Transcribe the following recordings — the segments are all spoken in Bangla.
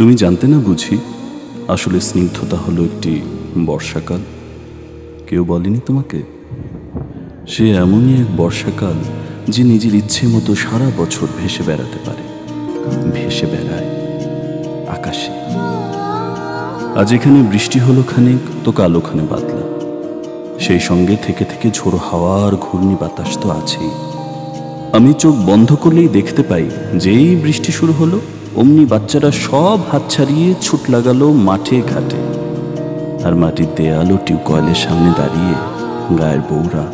তুমি জানতে না বুঝি আসলে স্নিগ্ধতা হলো একটি বর্ষাকাল? কেউ বলেনি তোমাকে? সে এমনই এক বর্ষাকাল যে নিজের ইচ্ছে মতো সারা বছর ভেসে বেড়াতে পারে, ভেসে বেড়ায় আকাশে। আজ এখানে বৃষ্টি হলো খানিক, তো কাল ওখানে বাদলা। সেই সঙ্গে থেকে থেকে ঝোড়ো হাওয়া আর ঘূর্ণি বাতাস তো আছেই। আমি চোখ বন্ধ করলেই দেখতে পাই, যেই বৃষ্টি শুরু হলো অমনি বাচ্চারা সব হাত ছাড়িয়ে ছুট লাগালো মাঠে ঘাটে। আর মাটির দেয়াল ও টিউবওয়েলের সামনে দাঁড়িয়ে গায়ের বউরা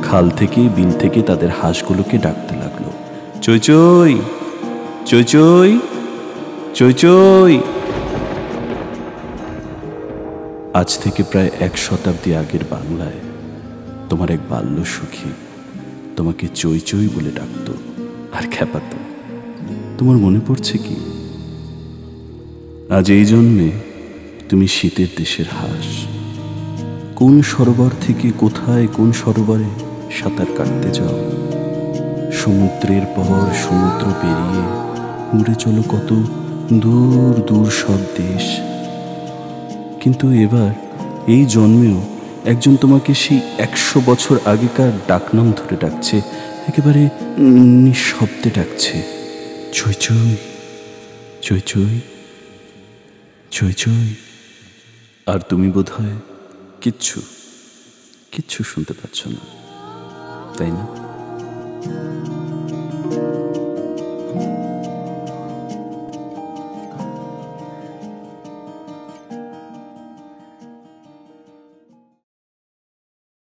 খাল থেকে বিল থেকে তাদের হাঁসগুলোকে ডাকতে লাগলো, চই চই চই চই চই চই। আজ থেকে প্রায় 1 শতাব্দী আগের বাংলায় তোমার এক বাল্য সখী তোমাকে চই চই বলে ডাকতো আর খ্যাপাতো। তোমার মনে পড়ছে কি? আজ এই জন্মে তুমি শীতের দেশের হাঁস। কোন সরোবর থেকে কোথায় কোন সরোবরে সাঁতার কাটতে যাও। সমুদ্রের পর সমুদ্র পেরিয়ে উড়ে চলো কত দূর দূর সব দেশ। কিন্তু এবার এই জন্মেও একজন তোমাকে সেই 100 বছর আগেকার ডাকনাম ধরে ডাকছে, একেবারে নিঃশব্দে ডাকছে, চই চই চই চই চই চই। আর তুমি বোধহয় কিচ্ছু কিচ্ছু শুনতে পাচ্ছ না, তাই না?